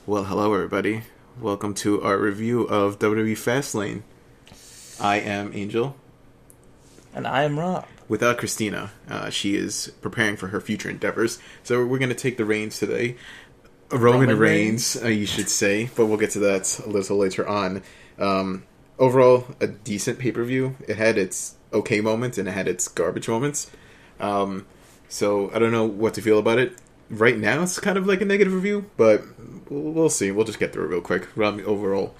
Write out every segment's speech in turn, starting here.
Well, hello everybody. Welcome to our review of WWE Fastlane. I am Angel. And I am Rob. Without Christina, she is preparing for her future endeavors. So we're going to take the reins today. Roman Reigns, you should say, but we'll get to that a little later on. Overall, a decent pay-per-view. It had its okay moments and it had its garbage moments. So I don't know what to feel about it. Right now, it's kind of like a negative review, but we'll see. We'll just get through it real quick. Rob, the overall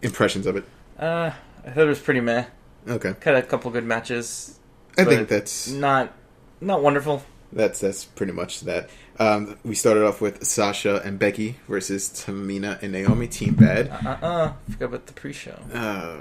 impressions of it. I thought it was pretty meh. Okay. Had a couple good matches. I think that's not wonderful. That's pretty much that. We started off with Sasha and Becky versus Tamina and Naomi, Team Bad. Forgot about the pre-show.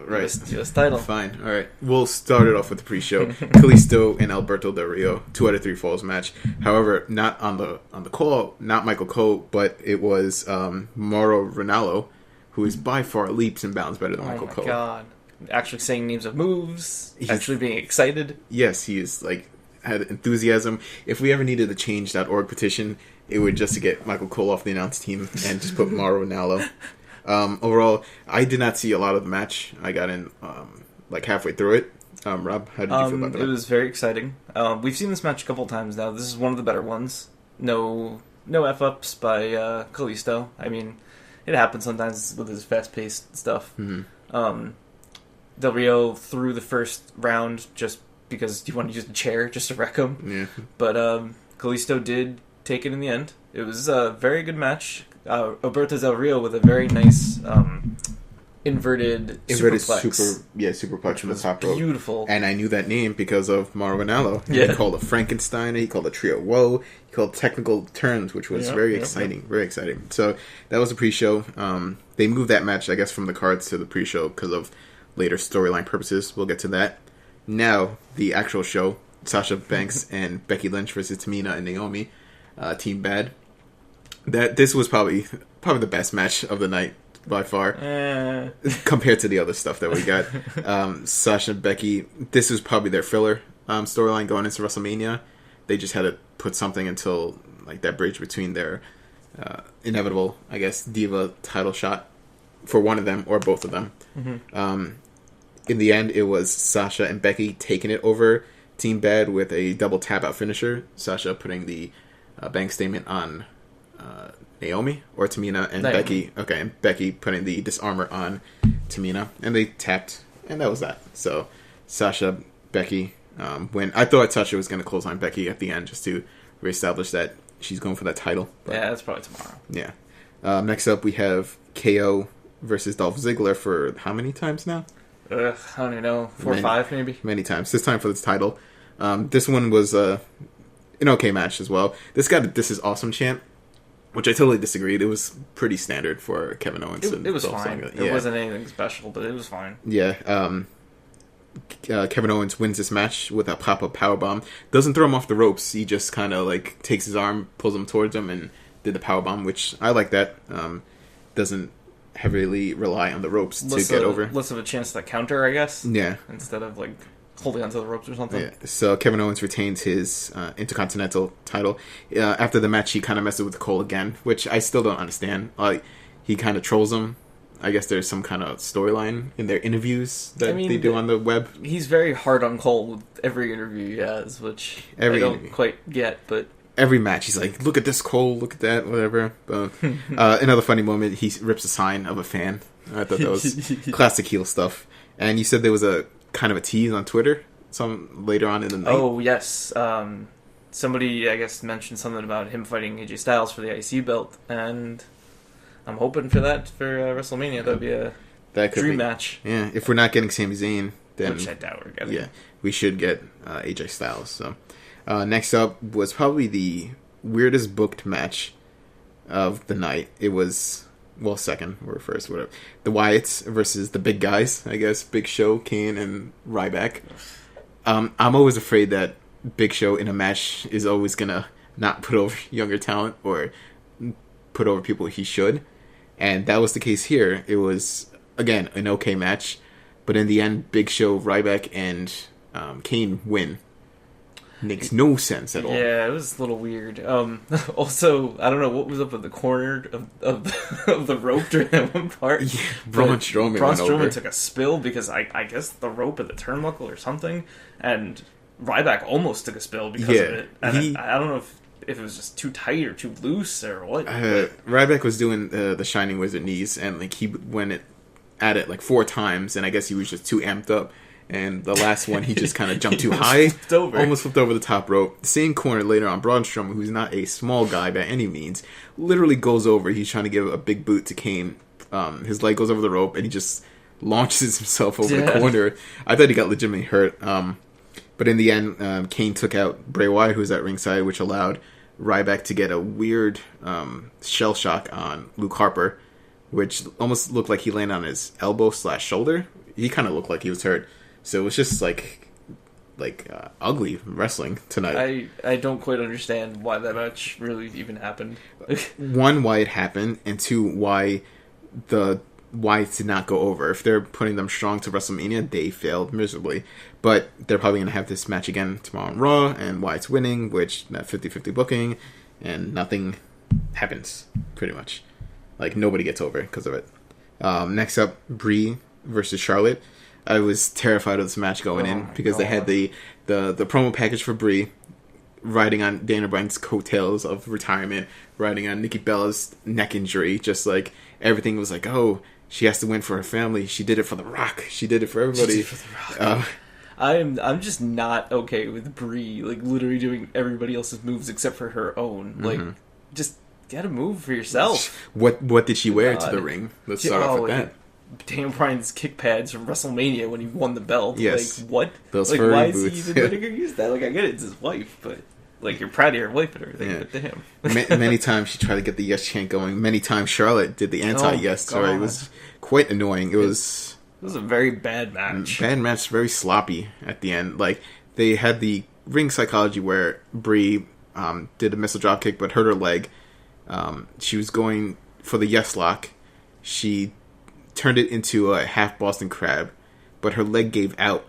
Right. US title. Fine. All right. We'll start it off with the pre-show. Kalisto and Alberto Del Rio, 2 out of 3 falls match. However, not on the call, not Michael Cole, but it was Mauro Ranallo, who is by far leaps and bounds better than Michael Cole. Oh my god. Actually saying names of moves, actually being excited. Yes, he is had enthusiasm. If we ever needed a change.org petition, it would just to get Michael Cole off the announce team and just put Mauro Ranallo. Overall, I did not see a lot of the match. I got in halfway through it. Rob, how did you feel about that? It was very exciting. We've seen this match a couple times now. This is one of the better ones. No F-ups by Kalisto. I mean, it happens sometimes with his fast-paced stuff. Mm-hmm. Del Rio threw the first round just because you want to use the chair just to wreck him. Yeah. But Kalisto did take it in the end. It was a very good match. Alberto Del Rio with a very nice inverted superplex. Superplex from the top rope. Beautiful. And I knew that name because of Mauro Ranallo. Yeah. He called it Frankenstein. He called it Trio Woe. He called technical terms, which was very exciting. Very exciting. So that was a pre-show. They moved that match, I guess, from the cards to the pre-show because of later storyline purposes. We'll get to that. Now, the actual show, Sasha Banks and Becky Lynch versus Tamina and Naomi, Team Bad. This was probably the best match of the night by far, compared to the other stuff that we got. Sasha and Becky, this was probably their filler storyline going into WrestleMania. They just had to put something until that bridge between their inevitable, I guess, Diva title shot for one of them or both of them. Mm-hmm. In the end, it was Sasha and Becky taking it over Team Bad with a double tap-out finisher. Sasha putting the bank statement on Naomi or Tamina, and Becky. Okay, and Becky putting the disarmor on Tamina, and they tapped, and that was that. So Sasha, Becky win. I thought Sasha was going to close on Becky at the end just to reestablish that she's going for that title. But, yeah, that's probably tomorrow. Yeah. Next up, we have KO versus Dolph Ziggler for how many times now? I don't even know. 4 or 5, maybe? Many times. This time for this title. This one was an okay match as well. This got a "This is awesome" chant, which I totally disagreed. It was pretty standard for Kevin Owens. It was fine. It wasn't anything special, but it was fine. Yeah. Kevin Owens wins this match with a pop-up powerbomb. Doesn't throw him off the ropes. He just kind of takes his arm, pulls him towards him, and did the powerbomb, which I like that. Doesn't heavily rely on the ropes to get over. Less of a chance to counter, I guess. Yeah. Instead of holding onto the ropes or something. Yeah. So Kevin Owens retains his Intercontinental title. After the match, he kind of messes with Cole again, which I still don't understand. He kind of trolls him. I guess there's some kind of storyline in their interviews that they do on the web. He's very hard on Cole with every interview he has, which I don't quite get, but... Every match, he's like, look at this, Cole, look at that, whatever. Another funny moment, he rips a sign of a fan. I thought that was classic heel stuff. And you said there was a kind of a tease on Twitter some later on in the night. Oh, yes. Somebody, I guess, mentioned something about him fighting AJ Styles for the IC belt, and I'm hoping for that for WrestleMania. That would be a dream match. Yeah, if we're not getting Sami Zayn, then... Which I doubt we're getting. Yeah, we should get AJ Styles, so... next up was probably the weirdest booked match of the night. It was, second or first, whatever. The Wyatts versus the big guys, I guess. Big Show, Kane, and Ryback. I'm always afraid that Big Show in a match is always going to not put over younger talent or put over people he should. And that was the case here. It was, again, an okay match. But in the end, Big Show, Ryback, and Kane win. Makes no sense at all. Yeah, it was a little weird. Also, I don't know what was up with the corner of the rope during that one part. Yeah, Braun Strowman took a spill because I guess the rope of the turnbuckle or something, and Ryback almost took a spill because of it. And I don't know if it was just too tight or too loose or what. Ryback was doing the Shining Wizard knees, and like he went at it like 4 times, and I guess he was just too amped up. And the last one, he just kind of jumped too high, almost flipped over the top rope. Same corner later on, Braun Strowman, who's not a small guy by any means, literally goes over. He's trying to give a big boot to Kane. His leg goes over the rope, and he just launches himself over the corner. I thought he got legitimately hurt. But in the end, Kane took out Bray Wyatt, who was at ringside, which allowed Ryback to get a weird shell shock on Luke Harper, which almost looked like he landed on his elbow/shoulder. He kind of looked like he was hurt. So it was just like ugly wrestling tonight. I don't quite understand why that match really even happened. 1, why it happened, and 2, why it did not go over. If they're putting them strong to WrestleMania, they failed miserably. But they're probably going to have this match again tomorrow on Raw, and Wyatt's winning, which that 50-50 booking, and nothing happens, pretty much. Like, nobody gets over because of it. Next up, Brie versus Charlotte. I was terrified of this match going in because they had the promo package for Brie riding on Daniel Bryan's coattails of retirement, riding on Nikki Bella's neck injury, just like everything was like, oh, she has to win for her family. She did it for The Rock. She did it for everybody. I'm just not okay with Brie like literally doing everybody else's moves except for her own. Like, just get a move for yourself. What did she wear to the ring? Let's start off with that. Daniel Bryan's kick pads from WrestleMania when he won the belt. Yes. Like, what? Those like, furry why boots. is he even letting her use that? Like, I get it, it's his wife, but like, you're proud of your wife and everything, but to him. Many times she tried to get the yes chant going. Many times Charlotte did the anti-yes. So it was quite annoying. It was a very bad match. Very sloppy at the end. Like, they had the ring psychology where Brie did a missile drop kick but hurt her leg. She was going for the yes lock. She turned it into a half Boston Crab, but her leg gave out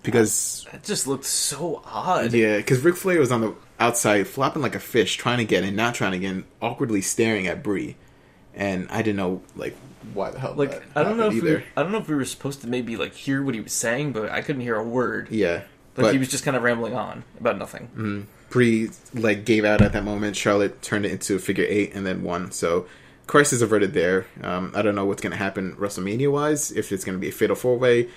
because that just looked so odd. Yeah, because Ric Flair was on the outside flopping like a fish, trying to get in, not trying to get in, awkwardly staring at Brie, and I didn't know like why the hell. Like, I don't know if we were supposed to maybe like hear what he was saying, but I couldn't hear a word. Yeah, but he was just kind of rambling on about nothing. Mm-hmm. Brie's leg gave out at that moment. Charlotte turned it into a figure 8 and then won. So crisis averted there. I don't know what's going to happen WrestleMania-wise, if it's going to be a fatal 4-way.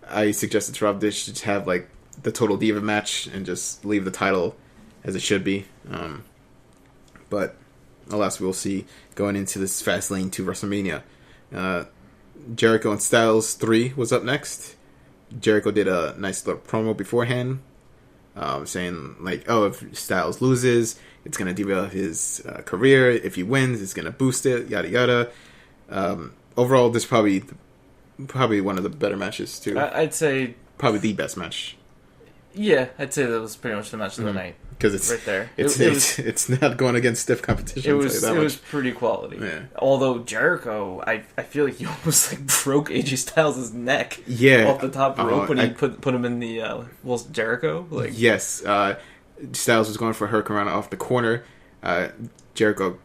I suggested to Rob Dish to have like the Total Diva match and just leave the title as it should be. But alas, we'll see going into this Fastlane to WrestleMania. Jericho and Styles 3 was up next. Jericho did a nice little promo beforehand, saying like, oh, if Styles loses, it's going to derail his career. If he wins, it's going to boost it, yada yada. Overall, this is probably one of the better matches too. I'd say probably the best match. Yeah, I'd say that was pretty much the match of the night. Because it's right there. It's not going against stiff competition. It was pretty quality. Yeah. Although Jericho, I feel like he almost like broke AJ Styles' neck. Yeah. Off the top rope when he put him in the Jericho. Like, yes. Styles was going for a hurricanrana off the corner. Jericho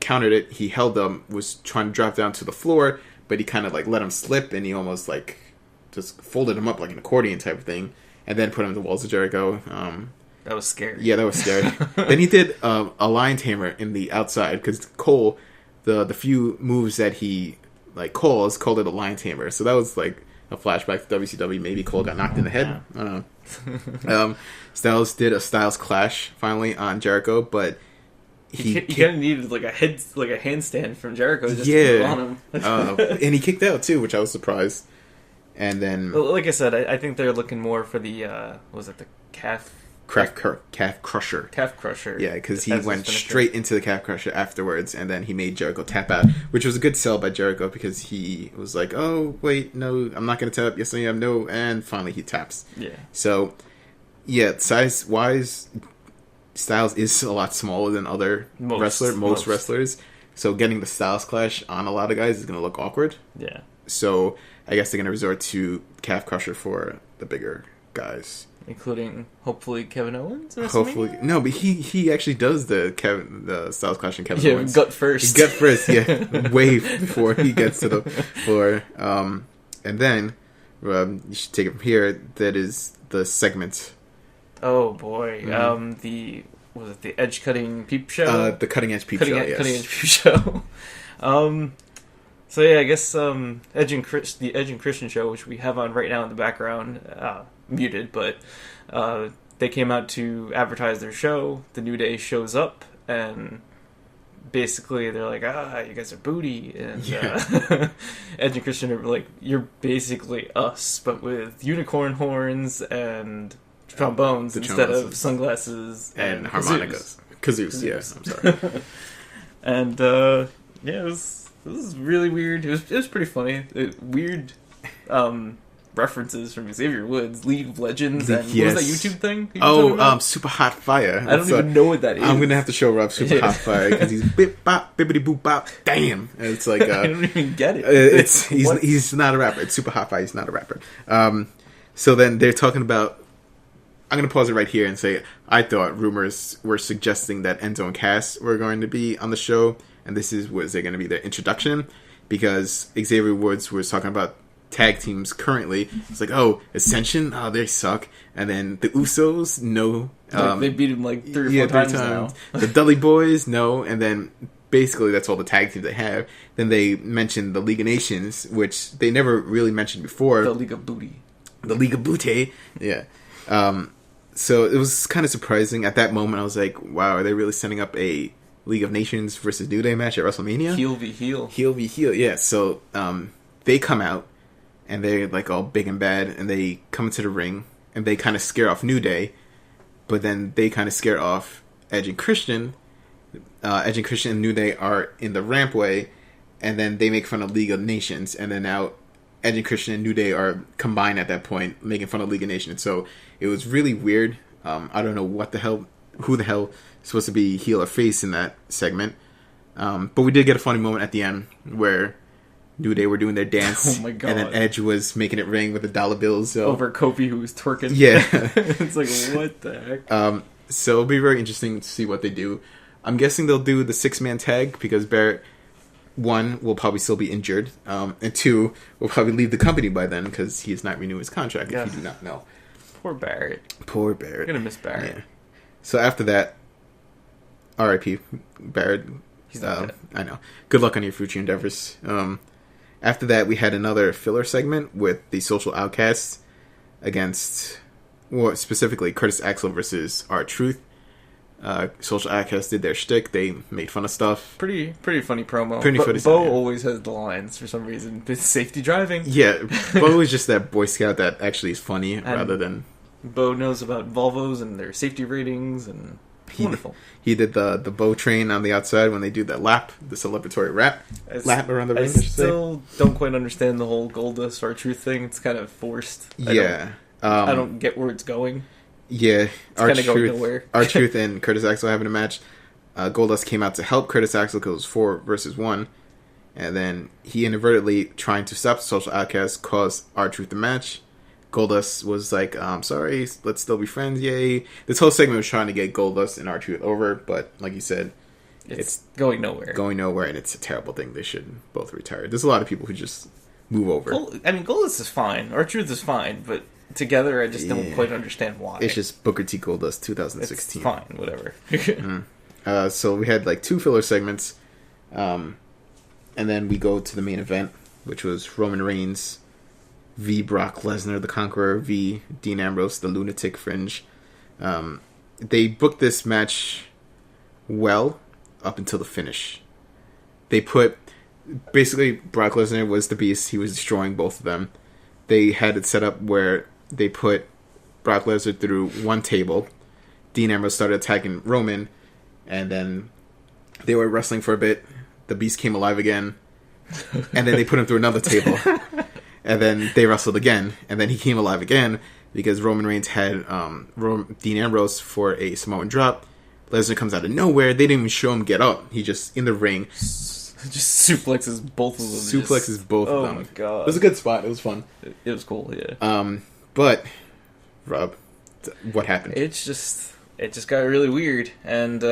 countered it. He held him, was trying to drop down to the floor, but he kind of like let him slip, and he almost like just folded him up like an accordion type of thing, and then put him in the walls of Jericho. That was scary. Yeah, that was scary. Then he did a lion tamer in the outside, because Cole, the few moves that he like called it a lion tamer. So that was like a flashback to WCW. Maybe Cole got knocked in the head. Yeah. I don't know. Styles did a Styles Clash finally on Jericho, but he kind of needed like a handstand from Jericho just to put on him. And he kicked out too, which I was surprised. And then, like I said, I think they're looking more for the was it the calf crusher? Calf crusher. Yeah, because he went straight into the calf crusher afterwards, and then he made Jericho tap out, which was a good sell by Jericho because he was like, "Oh wait, no, I'm not going to tap. Yes, I am. No," and finally he taps. Yeah. So, yeah, size wise, Styles is a lot smaller than most wrestlers. So getting the Styles Clash on a lot of guys is going to look awkward. Yeah. So I guess they're going to resort to calf crusher for the bigger guys. Including, hopefully, Kevin Owens? Hopefully. No, but he actually does the Styles Clash and Kevin Owens. Gut first. Gut first, yeah. Way before he gets to the floor. And then, you should take it from here. That is the segment. Oh, boy. Mm-hmm. Was it the Edge Cutting Peep Show? The Cutting Edge Peep Show, yes. Cutting Edge Peep Show. So yeah, I guess the Edge and Christian show, which we have on right now in the background, muted, but they came out to advertise their show. The New Day shows up, and basically they're like, you guys are booty, and Edge and Christian are like, you're basically us, but with unicorn horns and trombones instead of sunglasses and harmonicas. Kazoos, yes, I'm sorry. And it was really weird. It was pretty funny. Weird references from Xavier Woods, League of Legends, and what was that YouTube thing? Super Hot Fire. I don't even know what that is. I'm gonna have to show Rob Super Hot Fire because he's bip bop bibbity boop bop. Damn, and it's like I don't even get it. He's not a rapper. It's Super Hot Fire. He's not a rapper. So then they're talking about. I'm going to pause it right here and say I thought rumors were suggesting that Enzo and Cass were going to be on the show, and was going to be their introduction, because Xavier Woods was talking about tag teams currently. It's like, Ascension, they suck, and then the Usos, no. They beat him like 3 or 4 times now. The Dudley Boys, no, and then basically that's all the tag teams they have. Then they mentioned the League of Nations, which they never really mentioned before. The League of Booty. The League of Booty, yeah. So it was kind of surprising. At that moment, I was like, wow, are they really setting up a League of Nations versus New Day match at WrestleMania? Heel v heel. Heel v heel, yeah. So they come out, and they're like all big and bad, and they come into the ring, and they kind of scare off New Day, but then they kind of scare off Edge and Christian. Edge and Christian and New Day are in the rampway, and then they make fun of League of Nations, and then now Edge and Christian and New Day are combined at that point, making fun of League of Nations. So it was really weird. I don't know who the hell is supposed to be heel or face in that segment. But we did get a funny moment at the end where New Day were doing their dance. Oh my God. And then Edge was making it ring with the dollar bills. So. Over Kofi, who was twerking. Yeah. It's like, what the heck? So it'll be very interesting to see what they do. I'm guessing they'll do the 6-man tag because Barrett, 1, will probably still be injured, and 2, will probably leave the company by then because he has not renewed his contract, if you do not know. Poor Barrett. Poor Barrett. I'm going to miss Barrett. Yeah. So after that, R.I.P. Barrett. He's not dead. I know. Good luck on your future endeavors. After that, we had another filler segment with the Social Outcasts against, specifically Curtis Axel versus R-Truth. Social Outcasts did their shtick. They made fun of stuff. Pretty funny promo. Pretty funny. Bo always has the lines for some reason. It's safety driving. Yeah, Bo is just that Boy Scout that actually is funny rather than. Bo knows about Volvos and their safety ratings and wonderful. He did the Bo train on the outside when they do that lap, the celebratory lap around the ring. I still don't quite understand the whole Goldust R-Truth thing. It's kind of forced. Yeah, I don't get where it's going. Yeah, R-Truth and Curtis Axel having a match. Goldust came out to help Curtis Axel because it was 4 versus 1. And then he inadvertently, trying to stop the Social Outcast, caused R-Truth the match. Goldust was like, sorry, let's still be friends, yay. This whole segment was trying to get Goldust and R-Truth over, but like you said, it's going nowhere. Going nowhere, and it's a terrible thing. They should both retire. There's a lot of people who just move over. Goldust is fine. R-Truth is fine, but together I just don't quite understand why. It's just Booker T Goldust 2016. It's fine, whatever. So we had like 2 filler segments, and then we go to the main event, which was Roman Reigns v. Brock Lesnar, the Conqueror, v. Dean Ambrose, the Lunatic Fringe. They booked this match well up until the finish. They put... Basically, Brock Lesnar was the beast. He was destroying both of them. They had it set up where they put Brock Lesnar through one table. Dean Ambrose started attacking Roman, and then they were wrestling for a bit. The beast came alive again, and then they put him through another table. And then they wrestled again, and then he came alive again because Roman Reigns had Dean Ambrose for a Samoan drop. Lesnar comes out of nowhere. They didn't even show him get up. He just, in the ring... Just suplexes both of them. Both of them. Oh my God. It was a good spot. It was fun. It was cool, yeah. But Rob? What happened? It just got really weird, and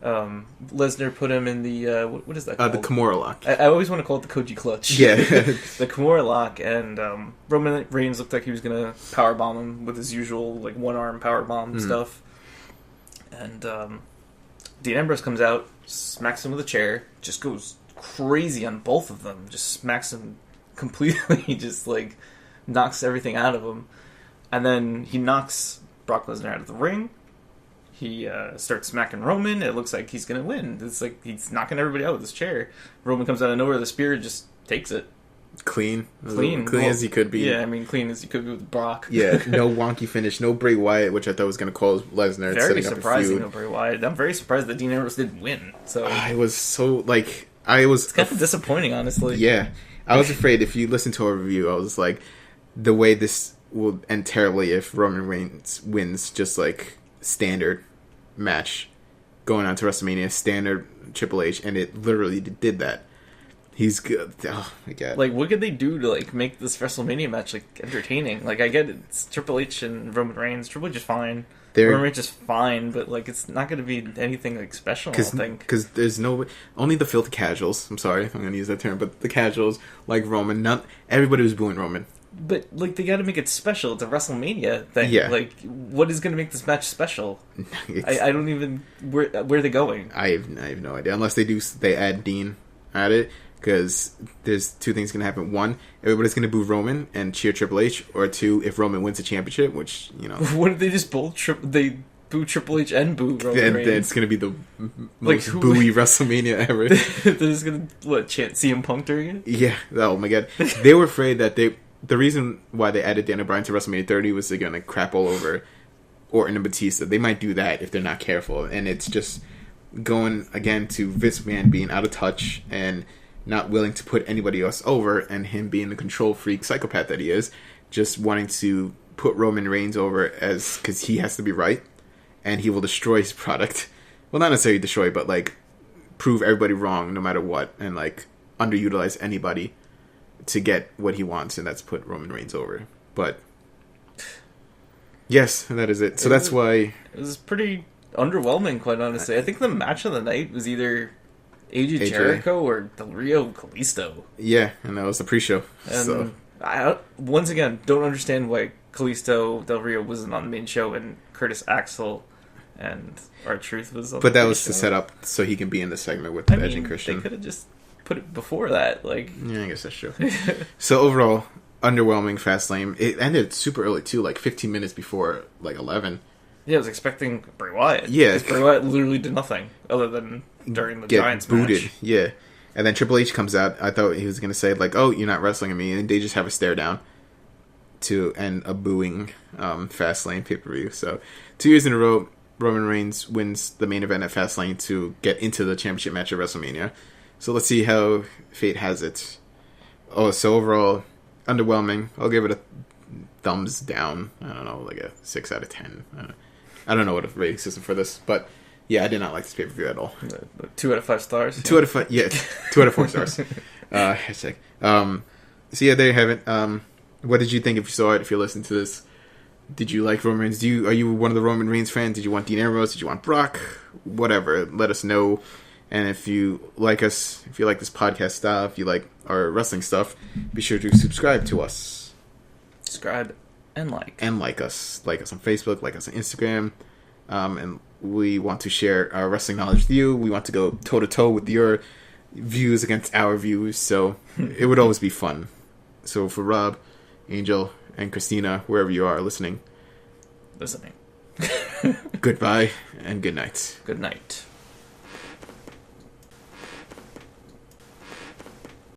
Lesnar put him in the what is that called? The Kimura lock. I always want to call it the Koji clutch. Yeah. The Kimura lock, and Roman Reigns looked like he was gonna powerbomb him with his usual like one arm powerbomb stuff. And Dean Ambrose comes out, smacks him with a chair, just goes crazy on both of them, just smacks him completely, just like knocks everything out of him, and then he knocks Brock Lesnar out of the ring. He starts smacking Roman. It looks like he's going to win. It's like he's knocking everybody out with his chair. Roman comes out of nowhere. The spear just takes it. Clean as he could be. Yeah, clean as he could be with Brock. Yeah, no wonky finish. No Bray Wyatt, which I thought was going to cause Lesnar. Very surprising, no Bray Wyatt. I'm very surprised that Dean Ambrose didn't win. So I was so, It's kind of disappointing, honestly. Yeah. I was afraid, if you listen to our review, I was like, the way this will end terribly if Roman Reigns wins just like standard match going on to WrestleMania, standard Triple H, and it literally did that. He's good. Oh my god! Like, what could they do to like make this WrestleMania match like entertaining? Like, I get it's Triple H and Roman Reigns. Triple H is fine. Roman Reigns is fine, but like it's not going to be anything like special. I don't think, because there's only the filthy casuals. I'm sorry, I'm going to use that term, but the casuals like Roman. Not everybody was booing Roman. But, like, they gotta make it special. It's a WrestleMania thing. Yeah. Like, what is gonna make this match special? I don't even... Where are they going? I have no idea. Unless they add Dean at it. Because there's two things gonna happen. One, everybody's gonna boo Roman and cheer Triple H. Or two, if Roman wins the championship, which, you know... What if they just both... They boo Triple H and boo Roman Reigns? Then it's gonna be the most booey WrestleMania ever. They're just gonna, chant CM Punk during it? Yeah. Oh, my god. They were afraid that the reason why they added Daniel Bryan to WrestleMania 30 was they're going to crap all over Orton and Batista. They might do that if they're not careful. And it's just going, again, to Vince McMahon being out of touch and not willing to put anybody else over, and him being the control freak psychopath that he is, just wanting to put Roman Reigns over because he has to be right, and he will destroy his product. Well, not necessarily destroy, but, prove everybody wrong no matter what, and, underutilize anybody to get what he wants, and that's put Roman Reigns over. But yes, that is it. So that's why it was pretty underwhelming, quite honestly. I think the match of the night was either AJ Jericho or Del Rio Kalisto. Yeah, and that was the pre-show. And so I once again don't understand why Kalisto Del Rio wasn't on the main show and Curtis Axel and R-Truth was on. But that was to set up so he can be in the segment with Edge and Christian. They could have just put it before that, Yeah, I guess that's true. So overall, underwhelming Fastlane. It ended super early too, 15 minutes before 11. Yeah, I was expecting Bray Wyatt. Yeah, Bray Wyatt literally did nothing other than during the Giants booted. Match. Yeah, and then Triple H comes out. I thought he was gonna say "Oh, you're not wrestling at me," and they just have a stare down to end a booing Fastlane pay-per-view. So 2 years in a row, Roman Reigns wins the main event at Fastlane to get into the championship match at WrestleMania. So let's see how fate has it. Oh, so overall, underwhelming. I'll give it a thumbs down. I don't know, a 6 out of 10. I don't know what a rating system for this, but yeah, I did not like this pay-per-view at all. 2 out of 5 stars? 2 out of 5, yeah, 2 out of 4 stars. Hashtag. So yeah, there you have it. What did you think if you saw it, if you listened to this? Did you like Roman Reigns? Are you one of the Roman Reigns fans? Did you want Dean Ambrose? Did you want Brock? Whatever. Let us know. And if you like us, if you like this podcast style, if you like our wrestling stuff, be sure to subscribe to us. Subscribe and like. And like us. Like us on Facebook, like us on Instagram. And we want to share our wrestling knowledge with you. We want to go toe-to-toe with your views against our views. So it would always be fun. So for Rob, Angel, and Christina, wherever you are listening. Goodbye and good night. Good night.